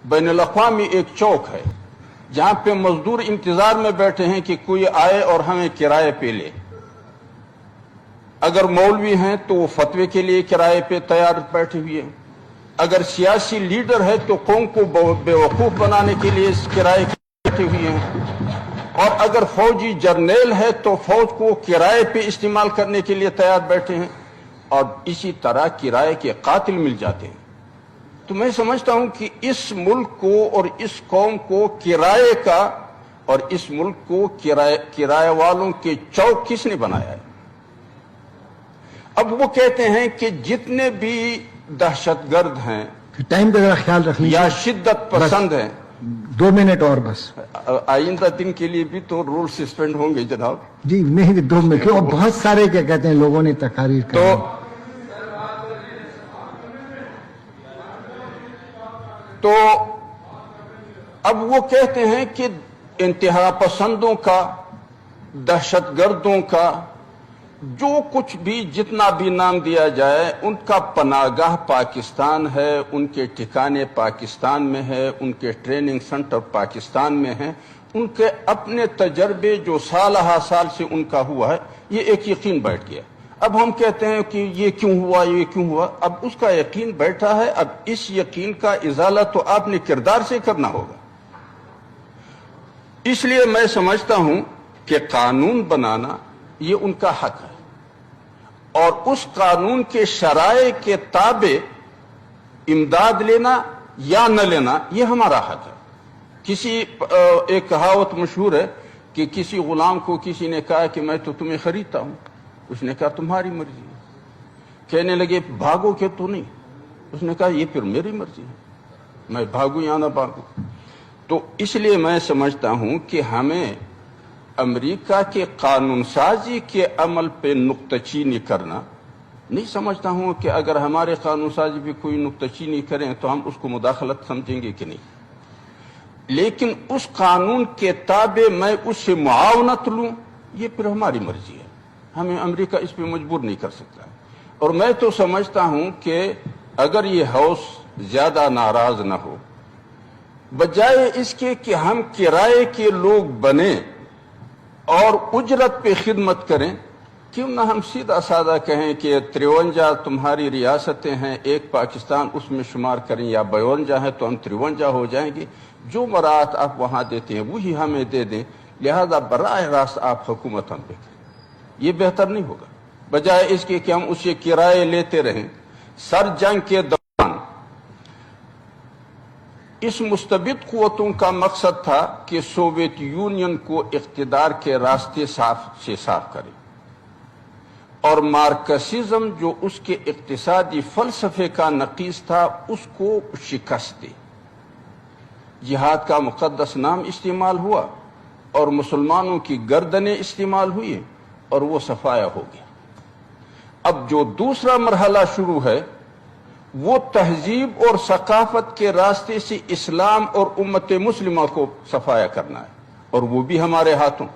बैनुल अक़वामी एक चौक है जहां पे मजदूर इंतजार में बैठे हैं कि कोई आए और हमें किराए पे ले। अगर मौलवी हैं तो वो फतवे के लिए किराए पे तैयार बैठे हुए हैं, अगर सियासी लीडर है तो कौम को बेवकूफ बनाने के लिए किराए पे बैठे हुए हैं, और अगर फौजी जर्नेल है तो फौज को किराए पे इस्तेमाल करने के लिए तैयार बैठे हैं, और इसी तरह किराए के कातिल मिल जाते हैं। तो मैं समझता हूं कि इस मुल्क को और इस कौम को किराए का और इस मुल्क को किराए वालों के चौक किसने बनाया है? अब वो कहते हैं कि जितने भी दहशतगर्द हैं, टाइम का जरा ख्याल रख लीजिए, या शिद्दत पसंद हैं, 2 मिनट और बस। आइंदा दिन के लिए भी तो रूल सस्पेंड होंगे जनाब। जी नहीं, 2 मिनट क्यों, बहुत सारे क्या कहते हैं लोगों ने तकारीर तो अब वो कहते हैं कि इंतहा पसंदों का, दहशतगर्दों का, जो कुछ भी जितना भी नाम दिया जाए, उनका पनागाह पाकिस्तान है, उनके ठिकाने पाकिस्तान में है, उनके ट्रेनिंग सेंटर पाकिस्तान में है, उनके अपने तजर्बे जो साल से उनका हुआ है, ये एक यकीन बैठ गया। अब हम कहते हैं कि ये क्यों हुआ, ये क्यों हुआ, अब उसका यकीन बैठा है। अब इस यकीन का इजाला तो आपने किरदार से करना होगा। इसलिए मैं समझता हूं कि कानून बनाना ये उनका हक है, और उस कानून के शराए के ताबे इमदाद लेना या न लेना ये हमारा हक है। एक कहावत मशहूर है कि किसी गुलाम को किसी ने कहा कि मैं तो तुम्हें खरीदता हूं, उसने कहा तुम्हारी मर्जी है। कहने लगे भागो के तो नहीं, उसने कहा ये फिर मेरी मर्जी है, मैं भागू या ना भागू। तो इसलिए मैं समझता हूं कि हमें अमेरिका के कानून साजी के अमल पे नुक्ताचीनी करना, नहीं समझता हूं कि अगर हमारे कानून साजी पे कोई नुक्ताचीनी करें तो हम उसको मुदाखलत समझेंगे कि नहीं, लेकिन उस कानून के ताबे मैं उससे मुआवनत लूं, ये फिर हमारी मर्जी है। हमें अमेरिका इस पे मजबूर नहीं कर सकता। और मैं तो समझता हूं कि अगर ये हाउस ज्यादा नाराज ना हो, बजाय इसके कि हम किराए के लोग बने और उजरत पे खिदमत करें, क्यों ना हम सीधा साधा कहें कि 53 तुम्हारी रियासतें हैं, एक पाकिस्तान उसमें शुमार करें, या 52 है तो हम 53 हो जाएंगे, जो मराहत आप वहां देते हैं वही हमें दे दें, लिहाजा बराह रास्त आप हुकूमत हम पे करें। ये बेहतर नहीं होगा, बजाय इसके कि हम उससे किराए लेते रहें। सर जंग के दौरान इस मुस्तबिद कुव्वतों का मकसद था कि सोवियत यूनियन को इख्तिदार के रास्ते साफ करे, और मार्क्सिज्म जो उसके इक्तिसादी फलसफे का नकीस था उसको शिकस्त दे। जिहाद का मुकद्दस नाम इस्तेमाल हुआ और मुसलमानों की गर्दनें इस्तेमाल हुई और वो सफाया हो गया। अब जो दूसरा मरहला शुरू है वो तहजीब और सकाफत के रास्ते से इस्लाम और उम्मत मुस्लिमा को सफाया करना है, और वो भी हमारे हाथों।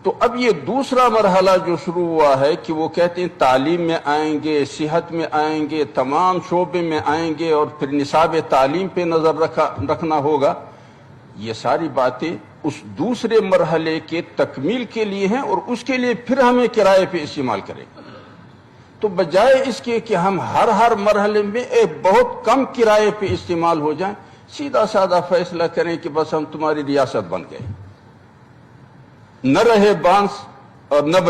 तो अब ये दूसरा मरहला जो शुरू हुआ है कि वो कहते हैं तालीम में आएंगे, सेहत में आएंगे, तमाम शोबे में आएंगे, और फिर निसाब तालीम पे नजर रखना होगा। ये सारी बातें उस दूसरे मरहले के तकमील के लिए हैं, और उसके लिए फिर हमें किराए पे इस्तेमाल करें। तो बजाय इसके कि हम हर मरहले में एक बहुत कम किराए पे इस्तेमाल हो जाएं, सीधा साधा फैसला करें कि बस हम तुम्हारी रियासत बन गए, न रहे बांस और न